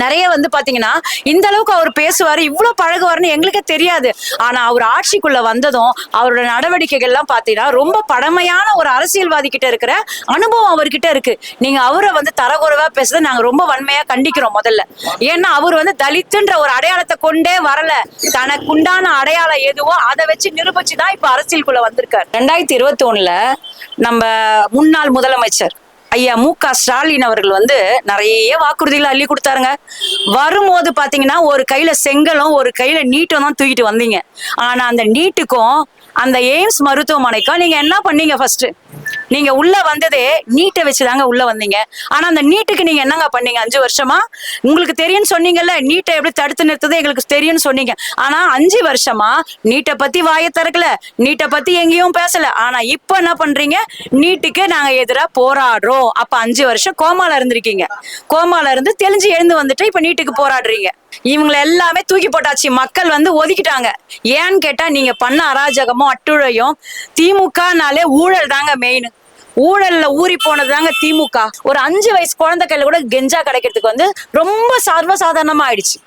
நிறைய வந்து பாத்தீங்கன்னா இந்த அளவுக்கு அவர் பேசுவாரு, இவ்வளவு பழகுவாருன்னு எங்களுக்கே தெரியாது. ஆனா அவர் ஆட்சிக்குள்ள வந்ததும் அவரோட நடவடிக்கைகள் எல்லாம் பாத்தீங்கன்னா ரொம்ப பழமையான ஒரு அரசியல்வாதி கிட்ட இருக்கிற அனுபவம் அவர்கிட்ட இருக்கு. நீங்க அவரை வந்து தரக்குறைவா பேசுறதை நாங்க ரொம்ப வன்மையா கண்டிக்கிறோம் முதல்ல. ஏன்னா அவர் வந்து தலித்துன்ற ஒரு அடையாளத்தை கொண்டே வரல, தனக்குண்டான அடையாளம் எதுவோ அதை வச்சு நிரூபிச்சுதான் இப்ப அரசியலுக்குள்ள வந்திருக்காரு. 2021 நம்ம முன்னாள் முதலமைச்சர் ஐயா மு.க. ஸ்டாலின் அவர்கள் வந்து நிறைய வாக்குறுதிகளை அள்ளி கொடுத்தாருங்க. வரும்போது பாத்தீங்கன்னா ஒரு கையில செங்கலும் ஒரு கையில நீட்டும் தான் தூக்கிட்டு வந்தீங்க. ஆனா அந்த நீட்டுக்கும் அந்த எய்ம்ஸ் மருத்துவமனைக்கும் நீங்க என்ன பண்ணீங்க? ஃபர்ஸ்ட் நீங்க உள்ள வந்ததே நீட்டை வச்சுதாங்க உள்ள வந்தீங்க. ஆனா அந்த நீட்டுக்கு நீங்க என்னங்க பண்ணீங்க? 5 வருஷமா உங்களுக்கு தெரியும்னு சொன்னீங்கல்ல, நீட்டை எப்படி தடுத்து நிறுத்தது எங்களுக்கு தெரியும்னு சொன்னீங்க. ஆனா 5 வருஷமா நீட்டை பத்தி வாயை திறக்கல, நீட்டை பத்தி எங்கேயும் பேசல. ஆனா இப்ப என்ன பண்றீங்க? நீட்டுக்கு நாங்க எதிராக போராடுறோம். அப்ப 5 வருஷம் கோமால இருந்திருக்கீங்க, கோமால இருந்து தெளிஞ்சு எழுந்து வந்துட்டு இப்ப நீட்டுக்கு போராடுறீங்க. இவங்களை எல்லாமே தூக்கி போட்டாச்சு, மக்கள் வந்து ஒதுக்கிட்டாங்க. ஏன்னு கேட்டா நீங்க பண்ண அராஜகமும் அட்டுழையும், திமுகனாலே ஊழல் தாங்க மெயின். ஊழல்ல ஊறி போனதுதாங்க திமுக. ஒரு 5 வயசு குழந்தை கையில கூட கெஞ்சா கிடைக்கிறதுக்கு வந்து ரொம்ப சர்வசாதாரணமா ஆயிடுச்சு.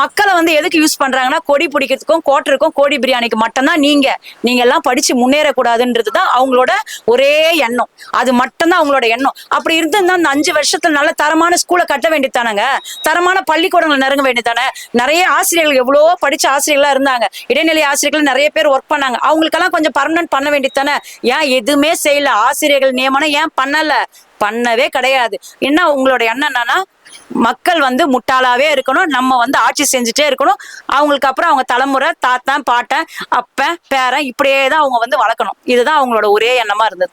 மக்களை வந்து எதுக்கு யூஸ் பண்றாங்கன்னா கொடி பிடிக்கிறதுக்கும் கோட்டருக்கும் கோடி பிரியாணிக்கு மட்டும்தான். நீங்க எல்லாம் படிச்சு முன்னேறக்கூடாதுன்றதுதான் அவங்களோட ஒரே எண்ணம். அது மட்டும்தான் அவங்களோட எண்ணம். அப்படி இருந்திருந்தா அந்த 5 வருஷத்துல நல்ல தரமான ஸ்கூலை கட்ட வேண்டியதானங்க, தரமான பள்ளிக்கூடங்கள் நெருங்க வேண்டியதானே. நிறைய ஆசிரியர்கள் எவ்வளவோ படிச்ச ஆசிரியர்களா இருந்தாங்க, இடைநிலை ஆசிரியர்கள் நிறைய பேர் ஒர்க் பண்ணாங்க, அவங்களுக்கெல்லாம் கொஞ்சம் பர்மனன்ட் பண்ண வேண்டியதானே. ஏன் எதுவுமே செய்யல? ஆசிரியர்கள் நியமனம் ஏன் பண்ணவே கிடையாது. என்ன உங்களோட எண்ணம் என்னன்னா மக்கள் வந்து முட்டாளாவே இருக்கணும், நம்ம வந்து ஆட்சி செஞ்சுட்டே இருக்கணும், அவங்களுக்கு அப்புறம் அவங்க தலைமுறை தாத்தன் பாட்டன் அப்பன் பேரன் இப்படியே தான் அவங்க வந்து வளர்க்கணும். இதுதான் அவங்களோட ஒரே எண்ணமா இருந்தது.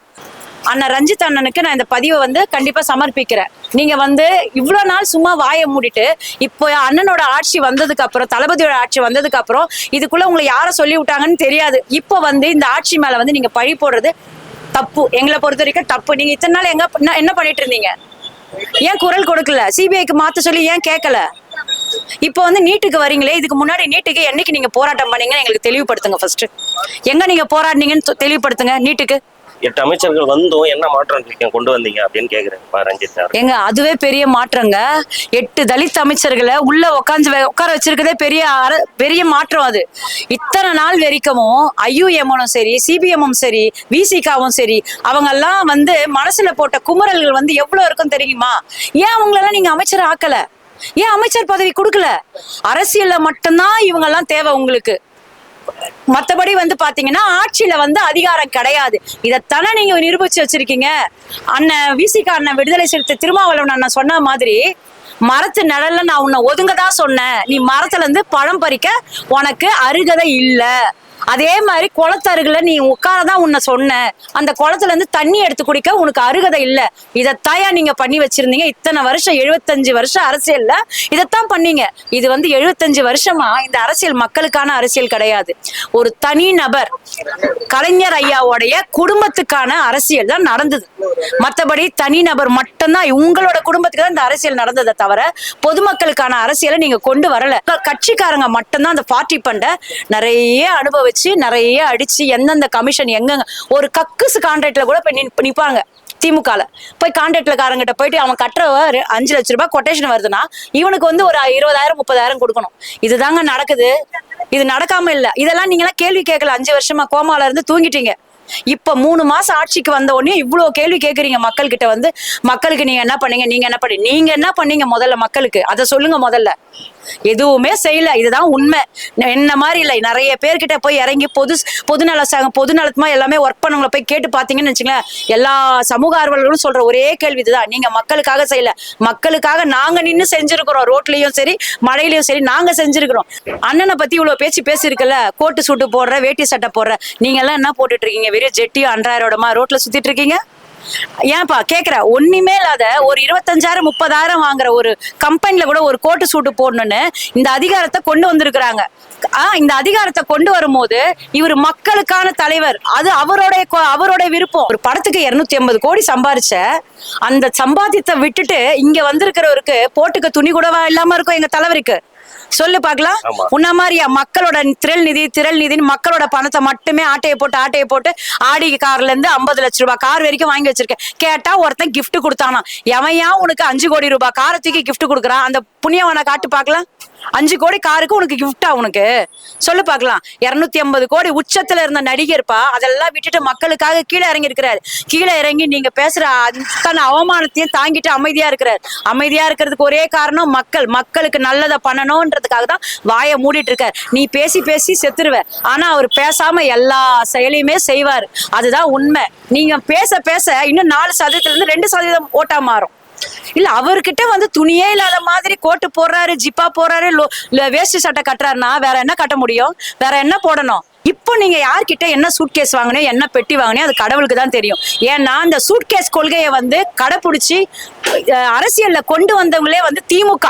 அண்ணன் ரஞ்சித் அண்ணனுக்கு நான் இந்த பதிவை வந்து கண்டிப்பா சமர்ப்பிக்கிறேன். நீங்க வந்து இவ்வளவு நாள் சும்மா வாயை மூடிட்டு இப்போ அண்ணனோட ஆட்சி வந்ததுக்கு அப்புறம், தளபதியோட ஆட்சி வந்ததுக்கு அப்புறம் இதுக்குள்ள உங்களை யார சொல்லி விட்டாங்கன்னு தெரியாது. இப்போ வந்து இந்த ஆட்சி மேல வந்து நீங்க பழி போடுறது தப்பு. எங்களை பொறுத்த வரைக்கும் தப்பு. நீங்க இத்தனை நாள் என்ன பண்ணிட்டு இருந்தீங்க? ஏன் குரல் கொடுக்கல? சிபிஐக்கு மாத்த சொல்லி ஏன் கேட்கல? இப்போ வந்து நீட்டுக்கு வரீங்களே, இதுக்கு முன்னாடி நீட்டுக்கு என்னைக்கு நீங்க போராட்டம் பண்ணீங்கன்னு எங்களுக்கு தெளிவுபடுத்துங்க. ஃபர்ஸ்ட் எங்க நீங்க போராடினீங்கன்னு தெளிவுபடுத்துங்க. நீட்டுக்கு 8 அமைச்சர்கள் வந்தும் என்ன மாற்றம் கொண்டு வந்தீங்க அப்படின்னு கேக்குறேன் ரஞ்சித் சார். எங்க அதுவே பெரிய மாற்றங்க. 8 தலித் அமைச்சர்களை உள்ள உட்கார வச்சிருக்கதே பெரிய மாற்றம். அது இத்தனை நாள் வரைக்கும் ஐயுஎம்மும் சரி, சிபிஎம்மும் சரி, விசிகாவும் சரி, அவங்க எல்லாம் வந்து மனசுல போட்ட குமுறல்கள் வந்து எவ்வளவு இருக்கும் தெரியுமா? ஏன் அவங்களெல்லாம் நீங்க அமைச்சர் ஆக்கல? ஏன் அமைச்சர் பதவி கொடுக்கல? அரசியல்ல மட்டும்தான் இவங்க எல்லாம் தேவை உங்களுக்கு. மத்தபடி வந்து பாத்தீங்கன்னா ஆட்சியில வந்து அதிகாரம் கிடையாது. இதத்தானே நீங்க நிரூபிச்சு வச்சிருக்கீங்க. அண்ணன் விசிகா அண்ணன் விடுதலை சிறுத்தை திருமாவளவன் அண்ணன் சொன்ன மாதிரி மரத்து நிழல்ல நான் உன்னை ஒதுங்கதான் சொன்னேன், நீ மரத்துல இருந்து பழம் பறிக்க உனக்கு அருகதை இல்ல. அதே மாதிரி குளத்தருகுல நீ உட்காரதான் உன்னை சொன்ன, அந்த குளத்துல இருந்து தண்ணி எடுத்து குடிக்க உனக்கு அருகதை இல்ல. இதத்தாயா நீங்க பண்ணி வச்சிருந்தீங்க இத்தனை வருஷம். 75 வருஷம் அரசியல்ல இதைத்தான் பண்ணீங்க. இது வந்து 75 வருஷமா இந்த அரசியல் மக்களுக்கான அரசியல் கிடையாது. ஒரு தனி நபர் கலைஞர் ஐயாவுடைய குடும்பத்துக்கான அரசியல் தான் நடந்தது. மற்றபடி தனி நபர் மட்டும்தான், உங்களோட குடும்பத்துக்கு தான் இந்த அரசியல் நடந்ததை தவிர பொதுமக்களுக்கான அரசியலை நீங்க கொண்டு வரல. கட்சிக்காரங்க மட்டும்தான் அந்த 40 பண்டை நிறைய அனுபவிச்சு நிறைய அடிச்சு எந்தெந்த கமிஷன் எங்க ஒரு கக்குசு கான்ட்ராக்ட்ல கூட போய் நிப்பாங்க. திமுகல போய் கான்ட்ராக்ட்ல காரங்கிட்ட போயிட்டு அவன் கட்டுற 5 லட்சம் ரூபாய் கொட்டேஷன் வருதுன்னா இவனுக்கு வந்து ஒரு 20,000 30,000 கொடுக்கணும். இதுதாங்க நடக்குது. இது நடக்காம இல்ல. இதெல்லாம் நீங்க எல்லாம் கேள்வி கேட்கல. 5 வருஷமா கோமால இருந்து தூங்கிட்டீங்க. இப்ப 3 மாசம் ஆட்சிக்கு வந்த உடனே இவ்வளவு கேள்வி கேக்குறீங்க மக்கள் கிட்ட. வந்து மக்களுக்கு நீங்க என்ன பண்ணீங்க, நீங்க என்ன பண்ணீங்க முதல்ல மக்களுக்கு அதை சொல்லுங்க. முதல்ல எதுவுமே செய்யல. இதுதான் உண்மை. என்ன மாதிரி இல்லை, நிறைய பேர்கிட்ட போய் இறங்கி பொதுநலமா எல்லாமே ஒர்க் பண்ணவங்களை போய் கேட்டு பாத்தீங்கன்னு வச்சுங்களேன், எல்லா சமூக ஆர்வலர்களும் சொல்ற ஒரே கேள்வி இதுதான், நீங்க மக்களுக்காக செய்யல. மக்களுக்காக நாங்க நின்று செஞ்சிருக்கிறோம். ரோட்லயும் சரி மழையிலயும் சரி நாங்க செஞ்சிருக்கிறோம். அண்ணனை பத்தி இவ்வளவு பேசிருக்குல்ல, கோட்டு சூட்டு போடுற வேட்டி சட்டை போடுற, நீங்க எல்லாம் என்ன போட்டுட்டு இருக்கீங்க? வெறும் ஜெட்டியும் அன்றாயிரோடமா ரோட்ல சுத்திட்டு இருக்கீங்க. ஏன்பா கேக்குற? ஒண்ணுமே இல்லாத ஒரு 25,000 30,000 வாங்குற ஒரு கம்பெனில கூட ஒரு கோட்டு சூட்டு போடணும்னு இந்த அதிகாரத்தை கொண்டு வந்திருக்கிறாங்க. இந்த அதிகாரத்தை கொண்டு வரும்போது இவர் மக்களுக்கான தலைவர், அது அவருடைய விருப்பம். ஒரு படத்துக்கு 250 கோடி சம்பாரிச்ச அந்த சம்பாத்தியத்தை விட்டுட்டு இங்க வந்திருக்கிறவருக்கு போட்டுக்க துணி கூடவா இல்லாம இருக்கும் எங்க தலைவருக்கு? சொல்லு பாக்கலாம். உன்ன மாதிரியா மக்களோட திரள் நிதின்னு மக்களோட பணத்தை மட்டுமே ஆட்டையை போட்டு ஆடி கார்ல இருந்து 50 லட்சம் ரூபாய் கார் வரைக்கும் வாங்கி வச்சிருக்கேன். கேட்டா ஒருத்தன் கிஃப்ட் கொடுத்தானா, எவையா உனக்கு 5 கோடி ரூபாய் காரை தூக்கி கிஃப்ட் கொடுக்குறான்? அந்த புண்ணியவனை காட்டு பாக்கலாம். 5 கோடி காருக்கு உனக்கு கிஃப்டா? உனக்கு சொல்லு பாக்கலாம். 250 கோடி உச்சத்துல இருந்த நடிகர்ப்பா, அதெல்லாம் விட்டுட்டு மக்களுக்காக கீழே இறங்கி இருக்கிறாரு. கீழே இறங்கி நீங்க பேசுற அத்தனை அவமானத்தையும் தாங்கிட்டு அமைதியா இருக்கிறார். அமைதியா இருக்கிறதுக்கு ஒரே காரணம் மக்களுக்கு நல்லதை பண்ணணும்ன்றதுக்காக தான் வாயை மூடிட்டு இருக்காரு. நீ பேசி செத்துருவ. ஆனா அவர் பேசாம எல்லா செயலையுமே செய்வாரு. அதுதான் உண்மை. நீங்க பேச இன்னும் 4% இருந்து 2% ஓட்டா மாறும். இல்ல அவர்கிட்ட வந்து துணியே இல்லாத மாதிரி கோட்டு போடுறாரு, ஜிப்பா போடுறாரு, வேஷ்டி சட்டை கட்டுறாருன்னா வேற என்ன கட்ட முடியும்? வேற என்ன போடணும்? இப்போ நீங்க யார்கிட்ட என்ன சூட்கேஸ் வாங்கினோம், என்ன பெட்டி வாங்கினோம், அது கடவுளுக்கு தான் தெரியும். ஏன்னா இந்த சூட்கேஸ் கொள்கையை வந்து கடைபிடிச்சி அரசியல்ல கொண்டு வந்தவங்களே வந்து திமுக.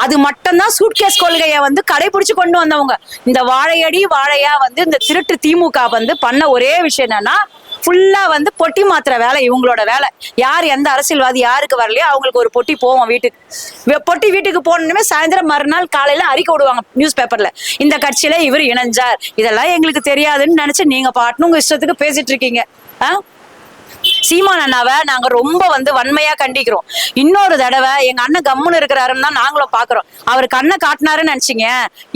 அது மட்டும்தான் சூட்கேஸ் கொள்கையை வந்து கடைபிடிச்சு கொண்டு வந்தவங்க. இந்த வாழையா வந்து இந்த திருட்டு திமுக வந்து பண்ண ஒரே விஷயம் என்னன்னா, ஃபுல்லா வந்து பொட்டி மாத்திர வேலை இவங்களோட வேலை. யார் எந்த அரசியல்வாதி யாருக்கு வரலையோ அவங்களுக்கு ஒரு பொட்டி போவோம் வீட்டுக்கு. வீட்டுக்கு போனோமே சாயந்தரம் மறுநாள் காலையில அறிக்கை விடுவாங்க நியூஸ் பேப்பர்ல, இந்த கட்சியில இவர் இணைஞ்சார். இதெல்லாம் எங்களுக்கு தெரியாதுன்னு நினைச்சு நீங்க பாட்டுன்னு உங்க இஷ்டத்துக்கு பேசிட்டு இருக்கீங்க. சீமான் அண்ணாவை நாங்க ரொம்ப வந்து வன்மையா கண்டிக்கிறோம். இன்னொரு தடவை எங்க அண்ணன் கம்முன்னு இருக்கிறாருன்னு தான் நாங்களும் பாக்குறோம். அவர் கண்ணை காட்டினாருன்னு நினைச்சீங்க,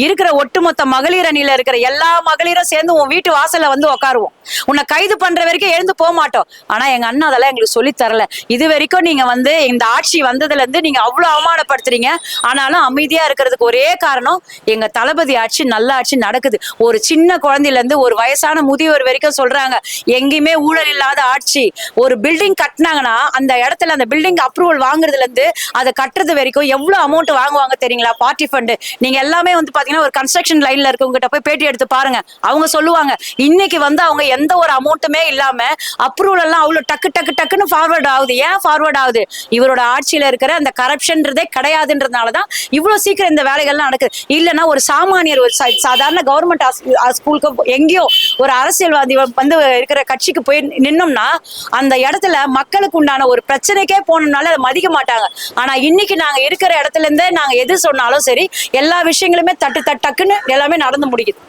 இருக்கிற ஒட்டுமொத்த மகளிர் அணியில இருக்கிற எல்லா மகளிரும் சேர்ந்து உன் வீட்டு வாசல்ல வந்து உட்காருவோம். உன்னை கைது பண்ற வரைக்கும் எழுந்து போக மாட்டோம். ஆனா எங்க அண்ணா அதெல்லாம் எங்களுக்கு சொல்லி தரல. இது வரைக்கும் நீங்க வந்து இந்த ஆட்சி வந்ததுல இருந்து நீங்க அவ்வளவு அவமானப்படுத்துறீங்க. ஆனாலும் அமைதியா இருக்கிறதுக்கு ஒரே காரணம், எங்க தளபதி ஆட்சி நல்ல ஆட்சி நடக்குது. ஒரு சின்ன குழந்தையில இருந்து ஒரு வயசான முதியவர் வரைக்கும் சொல்றாங்க எங்கேயுமே ஊழல் இல்லாத ஆட்சி. ஒரு பில்டிங் கட்டினாங்கன்னா அந்த இடத்துல அந்த பில்டிங் அப்ரூவல் வாங்குறதுல இருந்து அதை கட்டுறது வரைக்கும் எவ்வளவு அமௌண்ட் வாங்குவாங்க தெரியுங்களா? Party fund. நீங்க எல்லாமே வந்து பாத்தீங்கன்னா ஒரு கன்ஸ்ட்ரக்ஷன் லைன்ல இருக்கவங்க கிட்ட போய் பேட்டி எடுத்து பாருங்க. அவங்க சொல்லுவாங்க இன்னைக்கு வந்து அவங்க எந்த ஒரு அமௌண்ட்டுமே இல்லாம அப்ரூவல் எல்லாம் அவ்வளவு டக்கு டக்கு டக்குன்னு ஃபார்வர்ட் ஆகுது. ஏன் ஃபார்வர்ட் ஆகுது? இவரோட ஆட்சியில இருக்கிற அந்த கரப்ஷன்றதே கிடையாதுன்றதுனாலதான் இவ்வளவு சீக்கிரம் இந்த வேலைகள்லாம் நடக்குது. இல்லைன்னா ஒரு சாமானியர் ஒரு சாதாரண கவர்மெண்ட் ஸ்கூலுக்கு எங்கேயோ ஒரு அரசியல்வாதி வந்து இருக்கிற கட்சிக்கு போய் நின்னோம்னா அந்த இடத்துல மக்களுக்கு உண்டான ஒரு பிரச்சனைக்கே போனோம்னால அதை மதிக்க மாட்டாங்க. ஆனா இன்னைக்கு நாங்க இருக்கிற இடத்துல இருந்தே நாங்க எது சொன்னாலும் சரி எல்லா விஷயங்களுமே டக்குன்னு எல்லாமே நடந்து முடிக்குது.